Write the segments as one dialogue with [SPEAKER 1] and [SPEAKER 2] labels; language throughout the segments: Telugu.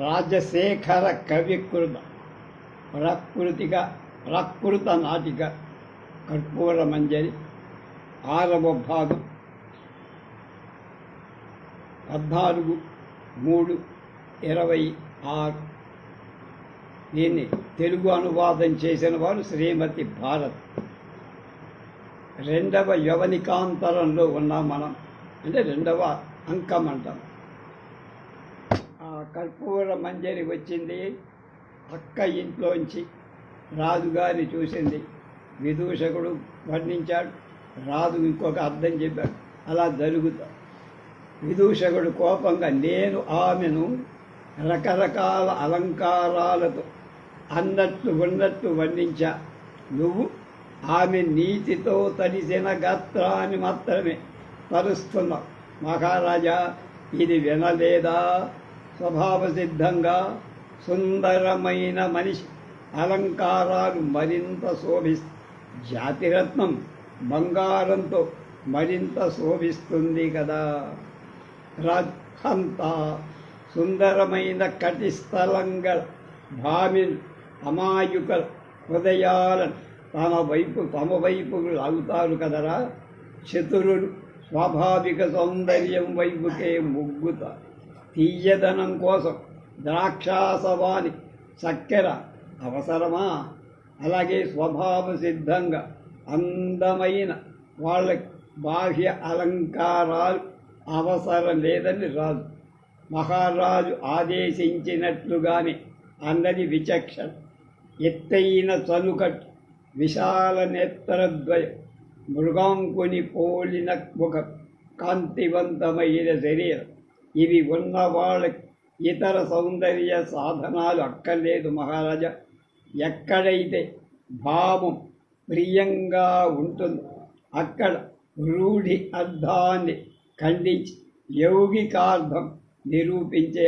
[SPEAKER 1] రాజశేఖర కవికృత ప్రకృత నాటిక కర్పూర మంజరి 6వ భాగం 14/3/26. దీన్ని తెలుగు అనువాదం చేసిన వారు శ్రీమతి భారత్. 2వ యవనికాంతరంలో ఉన్నాం మనం, అంటే 2వ అంకం అంటాం. ఆ కర్పూర మంజరి వచ్చింది, అక్క ఇంట్లోంచి రాజుగారిని చూసింది. విదూషకుడు వర్ణించాడు, రాజు ఇంకొక అర్థం చెప్పాడు. అలా జరుగుతా విదూషకుడు కోపంగా, నేను ఆమెను రకరకాల అలంకారాలతో అన్నట్లు ఉన్నట్లు వర్ణించా, నువ్వు ఆమె నీతితో తడిసిన గాత్రాన్ని మాత్రమే పరుస్తున్నావు. మహారాజా, ఇది వినలేదా? స్వభావ సిద్ధంగా సుందరమైన మనిషి అలంకారాలు మరింత జాతిరత్నం బంగారంతో మరింత శోభిస్తుంది కదా. అంతా సుందరమైన కటిస్థలంగా భామిని అమాయుకల హృదయాలను తమ వైపు లాగుతారు కదరా. చతురులు స్వాభావిక సౌందర్యం వైపుకే మొగ్గుతారు. తీయదనం కోసం ద్రాక్షాసవాని చక్కెర అవసరమా? అలాగే స్వభావ సిద్ధంగా అందమైన వాళ్ళకి బాహ్య అలంకారాలు అవసరం లేదని రాజు. మహారాజు ఆదేశించినట్లుగానే అన్నది విచక్షణ. ఎత్తైన చనుకట్టు, విశాల నేత్రద్వయం, మృగాంకుని పోలిన ఒక కాంతివంతమైన శరీరం, ఇవి ఉన్న వాళ్ళకి ఇతర సౌందర్య సాధనాలు అక్కర్లేదు మహారాజా. ఎక్కడైతే భావం ప్రియంగా ఉంటుందో అక్కడ రూఢి అర్థాన్ని ఖండించి యౌగికార్థం నిరూపించే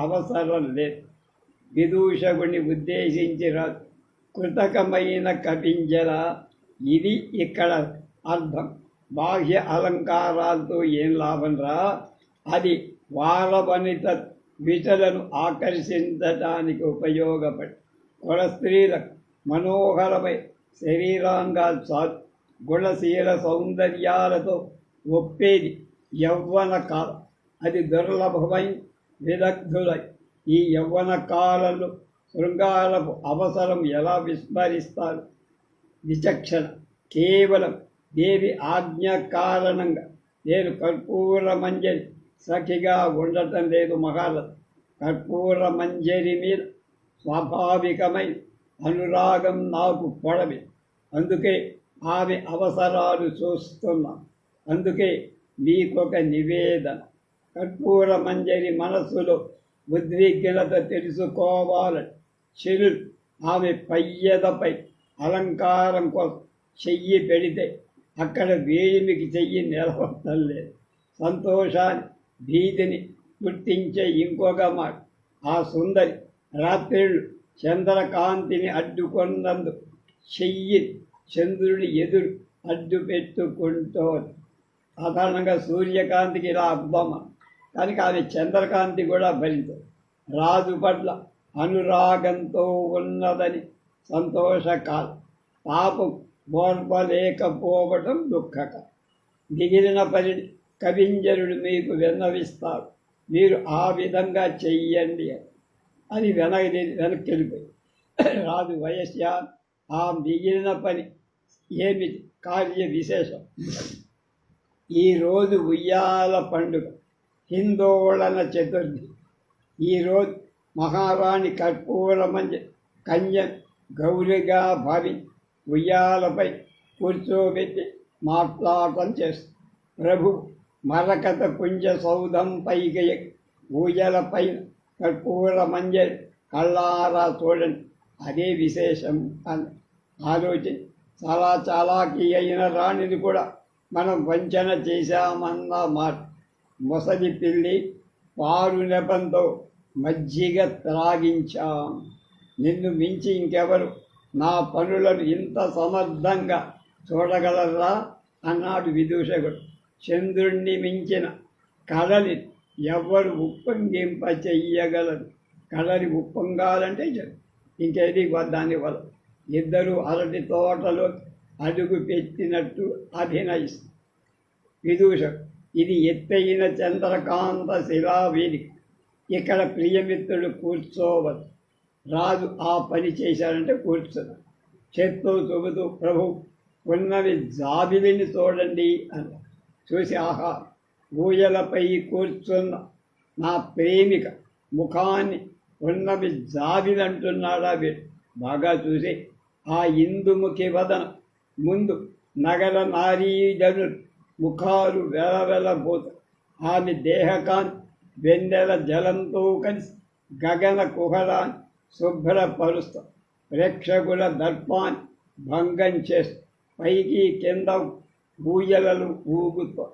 [SPEAKER 1] అవసరం లేదు. విదూషకుని ఉద్దేశించి కృతకమైన కపింజల, ఇది ఇక్కడ అర్థం. బాహ్య అలంకారాలతో ఏం లాభం రా? అది వారవనిత విటలను ఆకర్షించడానికి ఉపయోగపడి కుల స్త్రీలకు మనోహరమై శరీరాంగాలు చాలు. గుణశీల సౌందర్యాలతో ఒప్పేది యవ్వన కాలం. అది దుర్లభమై విదగ్ధులై ఈ యవ్వన కాలంలో శృంగారపు అవసరం ఎలా విస్మరిస్తారు? విచక్షణ. కేవలం దేవి ఆజ్ఞ కారణంగా నేను కర్పూర మంజరి సఖిగా ఉండటం లేదు మహారాజు. కర్పూర మంజరి మీద స్వాభావికమై అనురాగం నాకు పొడవి. అందుకే ఆమె అవసరాలు చూస్తున్నా. అందుకే మీకొక నివేదన. కర్పూర మంజరి మనస్సులో ఉద్విగ్నత తెలుసుకోవాలని చెరులు ఆమె పయ్యదపై అలంకారం కోసం చెయ్యి పెడితే అక్కడ వేయిమికి చెయ్యి నిలవటం లేదు. సంతోషాన్ని భీతిని గుర్తించే ఇంకొక మాట, ఆ సుందరి రాత్రిళ్ళు చంద్రకాంతిని అడ్డుకున్నందు చెయ్యి చంద్రుడి ఎదురు అడ్డు పెట్టుకుంటోంది. సాధారణంగా సూర్యకాంతికి ఇలా అర్థం, కానీ ఆమె చంద్రకాంతి కూడా భరించదు. రాజు పట్ల అనురాగంతో ఉన్నదని సంతోషకాలం, పాపం ఓర్వలేకపోవటం దుఃఖకరం. మిగిలిన పని కవింజరుడు మీకు విన్నవిస్తారు, మీరు ఆ విధంగా చెయ్యండి అని వెనక్కి వెళ్ళిపోయి రాజు వయస్య, ఆ మిగిలిన పని ఏమిటి? కార్య విశేషం. ఈరోజు ఉయ్యాల పండుగ, హిందోళన చతుర్థి. ఈరోజు మహారాణి కర్పూర మంజరి కన్య గౌరిగా భావించి ఉయ్యాలపై కూర్చోబెట్టి మాట్లాడటం చేస్తుంది. ప్రభు మరకత పుంజ సౌధం పైకి ఊయలపైన కర్పూర మంజరి కళ్ళారా చూడండి, అదే విశేషం అని ఆలోచన. చాలా చాలాకి అయిన రాణిని కూడా మనం వంచన చేశామన్న మాట. మొసలి పిల్లి పారు నెపంతో మజ్జిగ త్రాగించాం. నిన్ను మించి ఇంకెవరు నా పనులను ఇంత సమర్థంగా చూడగలరా అన్నాడు విదూషకుడు. చంద్రుణ్ణి మించిన కళని ఎవ్వరు ఉప్పొంగింప చెయ్యగలరు. కడలి ఉప్పొంగాలంటే ఇంకేది దానివల్ల ఇద్దరు అరటి తోటలో అడుగు పెట్టినట్టు అభినయిస్తారు. విదూషకుడు: ఇది ఎత్తైన చంద్రకాంత శిలావేదిక, ఇక్కడ ప్రియమిత్రుడు కూర్చోవచ్చు. రాజు ఆ పని చేశారంటే కూర్చున్నాడు. చేత్తో చెబుతూ: ప్రభు, ఉన్నవి జాబిలిని చూడండి అన్న. చూసి ఆహా, ఊయలపై కూర్చున్న నా ప్రేమిక ముఖాన్ని ఉన్నవి జాబిలంటున్నాడా వీడు. బాగా చూసి ఆ ఇందుముఖి వదన ముందు నగర నారీజను ముఖాలు వెలవెలబోతాయి. ఆమె దేహకాన్ని వెన్నెల జలంతో కలిసి గగన కుహరాన్ని శుభ్రపరుస్తాం. ప్రేక్షకుల దర్పాన్ని భంగం చేస్తాం. పైకి కింద ఊయలలు ఊగుతాం.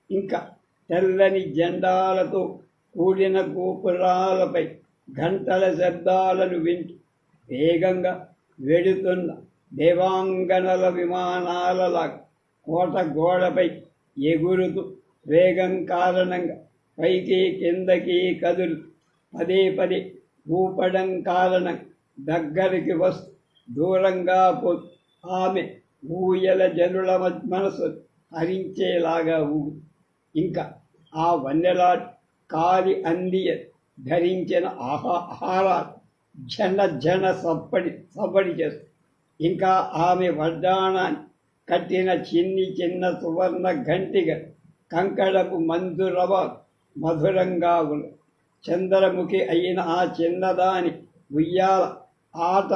[SPEAKER 1] ఇంకా తెల్లని జెండాలతో కూడిన గోపురాలపై గంటల శబ్దాలను వింటూ వేగంగా వెడుతున్న దేవాంగనల విమానాలలాగా కోట గోడపై ఎగురుతూ వేగం కారణంగా పైకి కిందకి కదులు పదే పదే ఊపడం కారణంగా దగ్గరికి వస్తూ దూరంగా పోతూ ఆమె ఊయల జనుల మనసు హరించేలాగా ఊగు. ఇంకా ఆ వన్నెలాడు కాలి అందియ ధరించిన ఆహారాలు జన సప్పడి చేస్తుంది. ఇంకా ఆమె వడ్డాణాన్ని కట్టిన చిన్న సువర్ణ ఘంటిగ కంకణపు మంజురవ మధురంగా ఉన్న చంద్రముఖి అయిన ఆ చిన్నదాని ఉయ్యాల ఆట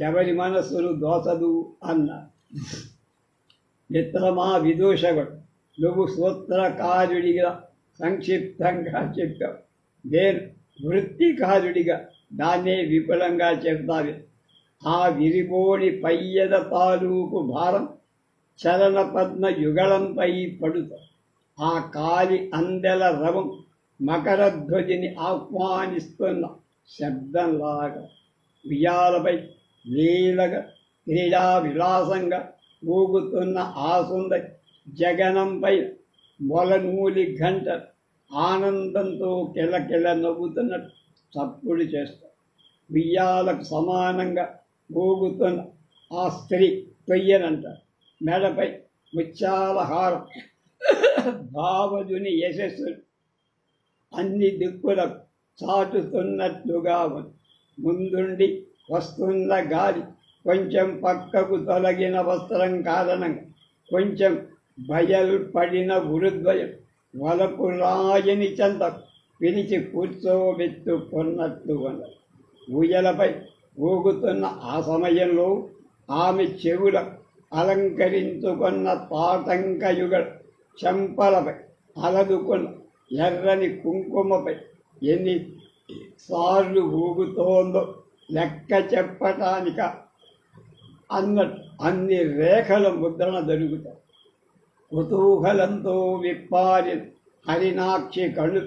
[SPEAKER 1] ఎవరి మనస్సును దోసదు అన్నారు. మిత్రమా విదూషకుడు, నువ్వు సూత్రకారుడిగా సంక్షిప్తంగా చెప్పావు. నేను వృత్తికారుడిగా దాన్నే విపులంగా చెప్తాను. ఆ విరిబోడి పయ్యద తాలూకు భారం చలన పద్మ యుగళంపై పడుతా. ఆ కాలి అందెల రవం మకరధ్వజని ఆహ్వానిస్తున్న శబ్దంలాగా ఉయ్యాలపై లీలగా క్రీడా విలాసంగా ఊగుతున్న ఆ సుందరి జగనంపై మొలనూలి గంట ఆనందంతో కిలకిల నవ్వుతున్నట్టు చప్పుడు చేస్తారు. ఉయ్యాలకు సమానంగా ఊగుతున్న ఆ స్త్రీ తొయ్యనంటారు. మెడపై ముత్యాల హారం భావజుని యశస్సును అన్ని దిక్కులకు చాటుతున్నట్లుగా ఉంది. ముందుండి వస్తున్న గాలి కొంచెం పక్కకు తొలగిన వస్త్రం కారణంగా కొంచెం బయల్పడిన ఉరుద్వయం వలపు రాయని చెంత పిలిచి కూర్చోబెట్టుకున్నట్లు ఉన్నది. ఊయలపై ఊగుతున్న ఆ సమయంలో ఆమె చెవుల అలంకరించుకున్న తాటంకయుగ చెంపలపై అలదుకున్న ఎర్రని కుంకుమపై ఎన్ని సార్లు ఊగుతోందో లెక్క చెప్పటానిక అన్నట్టు అన్ని రేఖల ముద్రణ జరుగుతాయి. కుతూహలంతో విప్పారి హరినాక్షి కళ్ళు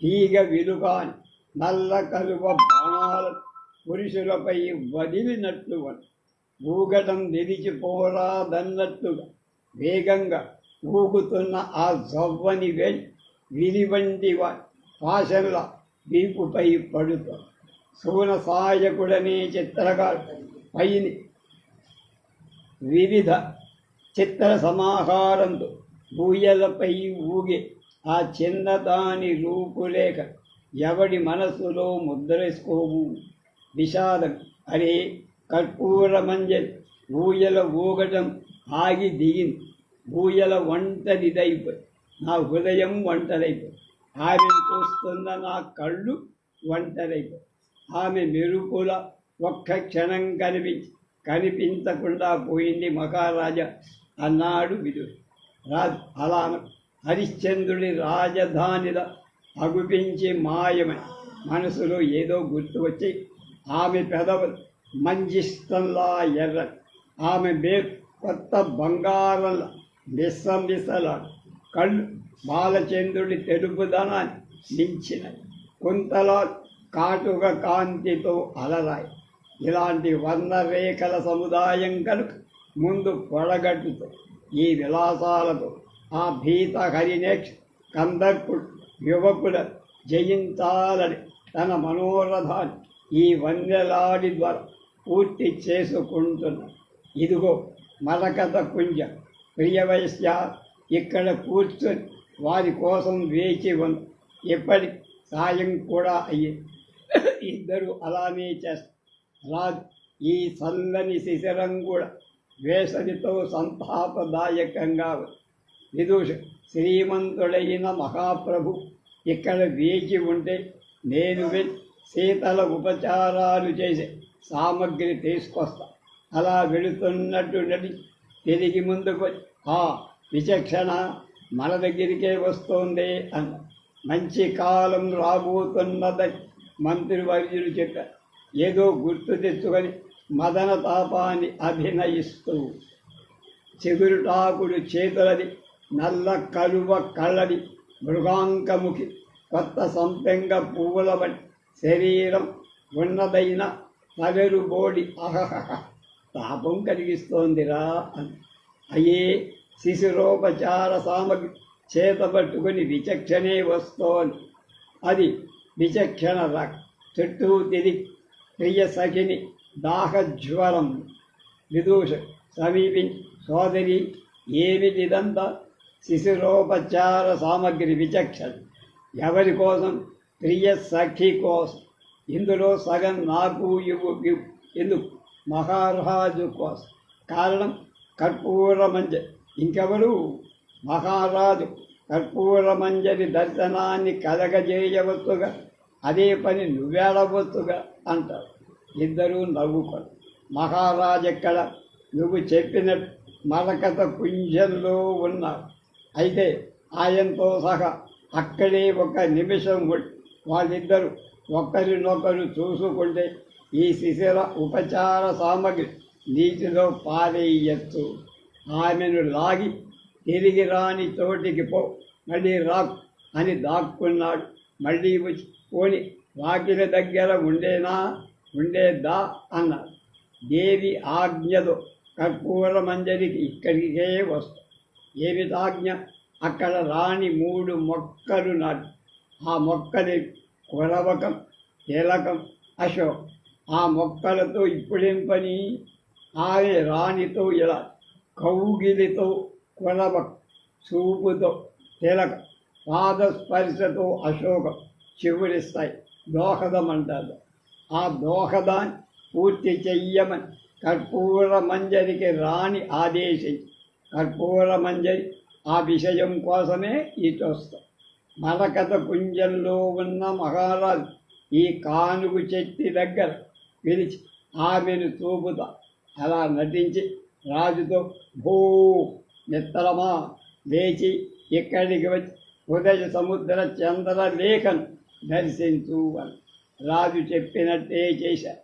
[SPEAKER 1] తీగ విలుగాని నల్ల కలువ బాణాలను పురుషులపై వదిలినట్లు ఊగటం నిలిచిపోరాదన్నట్టుగా వేగంగా ఊగుతున్న ఆ జవ్వని విలివంటి పాశంలా వీపుపై పడుతాం. సూన సాయకుడనే చిత్రకారు పైని వివిధ చిత్ర సమాహారంతో ఊయలపై ఊగే ఆ చిన్నదాని రూపులేఖ ఎవడి మనస్సులో ముద్రేసుకోవు. విషాదం అరే కర్పూర మంజరి ఊయల ఊగటం ఆగి దిగింది. ఊయల ఒంటరిదైపోయి నా హృదయం ఒంటరైపోయి, ఆమెను చూస్తున్న నా కళ్ళు ఒంటరైపోయి, ఆమె మెరుపుల ఒక్క క్షణం కనిపించకుండా పోయింది మహారాజా అన్నాడు విదురుడు. రాజు అలా హరిశ్చంద్రుడి రాజధానిలా అగుపించి మాయమై మనసులో ఏదో గుర్తు వచ్చి ఆమె పెదవులు మంజిష్టంలా ఎర్రని, ఆమె కొత్త బంగారంలా విసలాడు, కళ్ళు బాలచంద్రుడి తెలుపుదనాన్ని మించినవి, కుంతలా కాటుక కాంతితో అలరాయి. ఇలాంటి వర్ణరేఖల సముదాయం కనుక ముందు పొడగట్టుతో ఈ విలాసాలతో ఆ భీత హరినేక్ష కందర్పుడు యువకుల జయించాలని తన మనోరథాన్ని ఈ వన్నెలాడి ద్వారా పూర్తి చేసుకుంటున్న ఇదిగో మరకత కుంజ ప్రియవైశ్య ఇక్కడ కూర్చొని వారి కోసం వేచి ఉన్న ఎప్పటి సాయం కూడా అయ్యింది. ఇద్దరు అలానే చేస్తారు. రాజు ఈ చల్లని శిశిరం కూడా వేసవితో సంతాపదాయకంగా విదూష శ్రీమంతుడైన మహాప్రభు ఇక్కడ వేచి ఉంటే నేను శీతల ఉపచారాలు చేసే సామగ్రి తీసుకొస్తా. అలా వెళుతున్నట్టు నడి తిరిగి ముందుకు విచక్షణ మన దగ్గరికే వస్తోంది అన్న. మంచి కాలం రాబోతున్నదని మంత్రివర్యులు చెప్పారు. ఏదో గుర్తు తెచ్చుకొని మదన తాపాన్ని అభినయిస్తూ చిగురుటాకుడు చేతులది నల్ల కలువ కళ్ళది మృగాంకముఖి కొత్త సంపెంగ పువ్వుల వంటి శరీరం ఉన్నదైన తవెరు బోడి అహహ తాపం కలిగిస్తోందిరా అని. అయ్యే శిశురోపచార సామగ్రి చేతబట్టుకుని విచక్షణే వస్తోంది. అది విచక్షణ రాక్ చుట్టూ తిరిగి ప్రియ సఖిని దాహజ్వరం విదూష సమీపించి సోదరి ఏమిటిదంతా? శిశురోపచార సామగ్రి విచక్షణ ఎవరి కోసం? ప్రియ సఖి కోసం. ఇందులో సగం నాకు ఇవ్వు ఎందుకు? మహారాజు కోసం. కారణం కర్పూరమంజరి. ఇంకెవరు? మహారాజు కర్పూరమంజరి దర్శనాన్ని కలగజేయవచ్చుగా, అదే పని నువ్వేడవచ్చుగా అంటారు. ఇద్దరూ నవ్వుకోరు. మహారాజెక్కడ? నువ్వు చెప్పినట్టు మరకత కుంజంలో ఉన్నారు. అయితే ఆయనతో సహా అక్కడే ఒక నిమిషం వాళ్ళిద్దరూ ఒకరినొకరు చూసుకుంటే ఈ శిశిర ఉపచార సామగ్రి నీటిలో పారేయచ్చు. ఆమెను లాగి తిరిగి రాని చోటికి పో, మళ్ళీ రాకు అని దాక్కున్నాడు. మళ్ళీ వచ్చి పోని వాకిల దగ్గర ఉండేదా అన్నాడు. దేవి ఆజ్ఞతో కర్పూర మంజరికి ఇక్కడికే వస్తాం. ఏమిటాజ్ఞ? అక్కడ రాణి 3 మొక్కలు నాటి ఆ మొక్కని కొరవకం, తిలకం, అశోక్. ఆ మొక్కలతో ఇప్పుడేం పని? ఆమె రాణితో ఇలా కౌగిలితో కొరవకం, చూపుతో తిలకం, పాదస్పర్శతో అశోకం చివురిస్తాయి. దోహదమంటారు. ఆ దోహదాన్ని పూర్తి చెయ్యమని కర్పూర మంజరికి రాణి ఆదేశించి కర్పూర మంజరి ఆ విషయం కోసమే ఇటొస్తాం. మరకత కుంజంలో ఉన్న మహారాజు ఈ కానుగు చెట్టు దగ్గర పిలిచి ఆమెను చూపుతా. అలా నటించి రాజుతో భూ మిత్రమా లేచి ఇక్కడికి వచ్చి ఉదయ సముద్ర చంద్రలేఖను దర్శించు అని రాజు చెప్పినట్టే చేశారు.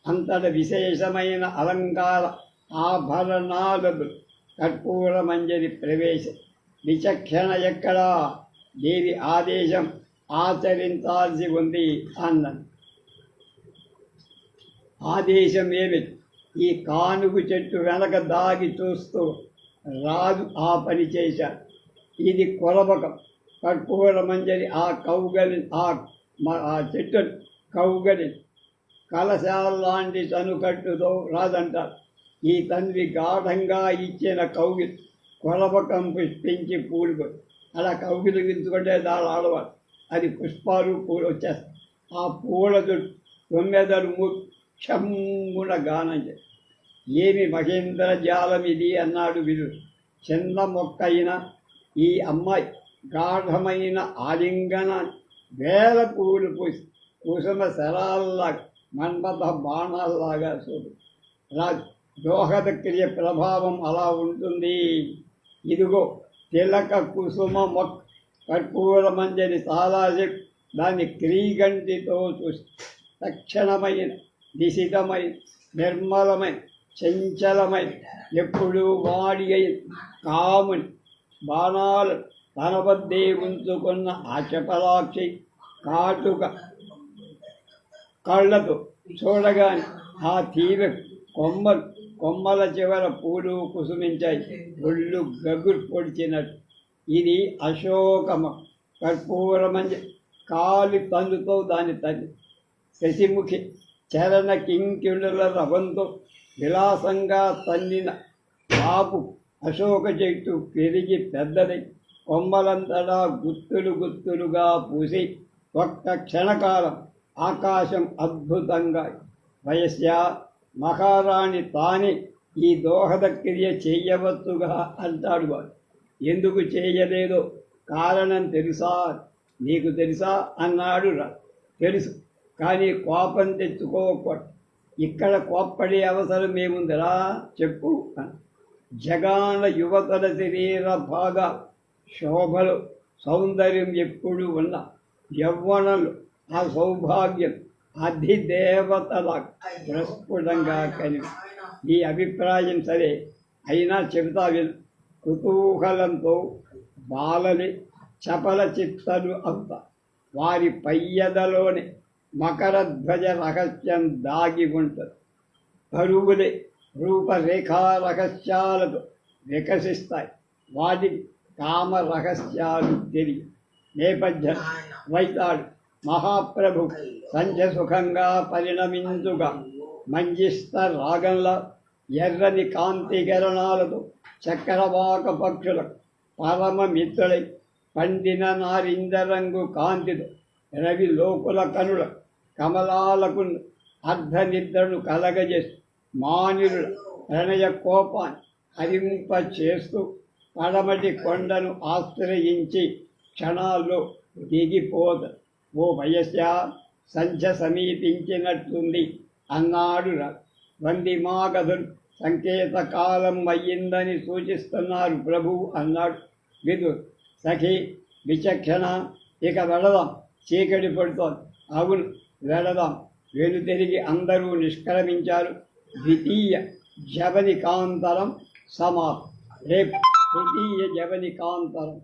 [SPEAKER 1] అంతట విశేషమైన అలంకార ఆభరణాలు కర్పూర మంజరి ప్రవేశం. విచక్షణ ఎక్కడా? దేవి ఆదేశం ఆచరించాల్సి ఉంది అన్నది. ఆదేశం ఏమిటి? ఈ కానుగు చెట్టు వెనక దాగి చూస్తూ రాజు ఆ పని చేశాడు. ఇది కొలబకం. కర్పూర మంజరి ఆ కౌగలి ఆ చెట్టు కౌగలి కలశాలాంటి తనుకట్టుతో రాదంటారు. ఈ తండ్రి గాఢంగా ఇచ్చిన కౌగిలి కొలబకం పుష్పించి పూలుకొని అలా కౌగిలి గించుకుంటే దాని ఆడవాడు. అది పుష్పాలు పూలు వచ్చేస్తాయి. ఆ పూల చుట్టూ 9 ముఖ్యమున గానం చేసి ఏమి మహేంద్ర జాలం ఇది అన్నాడు విదుడు. చిన్న మొక్క అయిన ఈ అమ్మాయి గాఢమైన ఆలింగనాన్ని వేల పూలు పూసి కుసుమ శరాల్లాగా మన్మథ బాణాల్లాగా చూడు. రాజు దోహద క్రియ ప్రభావం అలా ఉంటుంది. ఇదిగో తిలక కుసుమ మొక్క కర్పూర మంజరి చాలా దాన్ని క్రీగంటితో చూసి తక్షణమైన నిశితమైన నిర్మలమైన చంచలమైన ఎప్పుడు వాడి అయిన కాముని బాణాలు తన వద్దే ఉంచుకున్న ఆచపలాక్షి కాటుక కళ్ళతో చూడగానే ఆ తీవ్ర కొమ్మల చివర పూలు కుసుమించాయి. ఒళ్ళు గగురు పొడిచినట్టు. ఇది అశోకమ కర్పూరమంజ కాలి తన్నుతో దాని తల్లి. శశిముఖి చరణ కింకిణుల రవంతో విలాసంగా తన్నిన బాపు అశోక చెట్టు పెరిగి పెద్దదై కొమ్మలంతటా గుత్తులు గుత్తులుగా పూసి ఒక్క క్షణకాలం ఆకాశం అద్భుతంగా. వయస్య మహారాణి తానే ఈ దోహద క్రియ చేయవచ్చుగా అంటాడు వాడు. ఎందుకు చేయలేదో కారణం తెలుసా? నీకు తెలుసా అన్నాడు రా. తెలుసు, కానీ కోపం తెచ్చుకోకూడదు. ఇక్కడ కోప్పడే అవసరం ఏముందిరా చెప్పు. జగాన యువతల శరీర భాగ శోభలు సౌందర్యం ఎప్పుడు ఉన్న యవ్వనలు ఆ సౌభాగ్యం అధిదేవతల ప్రస్ఫుటంగా కలిగి. ఈ అభిప్రాయం సరే, అయినా చెబుతా విను. కుతూహలంతో బాలలి చపల చిత్తలు అంత వారి పయ్యదలోని మకరధ్వజ రహస్యం దాగి ఉంటుంది. కరువులే రూపరేఖా రహస్యాలతో వికసిస్తాయి. వాటికి కామ రహస్యాలు తెలియ. నేపథ్యం వైతాడు మహాప్రభు సంధ్యసుఖంగా పరిణమించుగా మంజిష్ట రాగంలా ఎర్రని కాంతి కిరణాలతో చక్రవాక పక్షులకు పరమ మిత్రులై పండిన నారింజరంగు కాంతితో రవి లోకుల కనుల కమలాలకు అర్ధనిద్రను కలగజేస్తూ మానిరుల ప్రణయ కోపాన్ని హరింప చేస్తూ పడమటి కొండను ఆశ్రయించి క్షణాల్లో దిగిపోత. ఓ వయస్య సంధ్య సమీపించినట్లుంది అన్నాడు రా. వందిమాగధులు సంకేతకాలం అయ్యిందని సూచిస్తున్నారు ప్రభు అన్నాడు విదురు. సఖి విచక్షణ, ఇక వెళదాం, చీకటి పడుతోంది. అవును వెళదాం. వెనుతిరిగి అందరూ నిష్క్రమించారు. ద్వితీయ జవనికాంతరం సమాప్తం. రేపు తృతీయ జవనికాంతరం.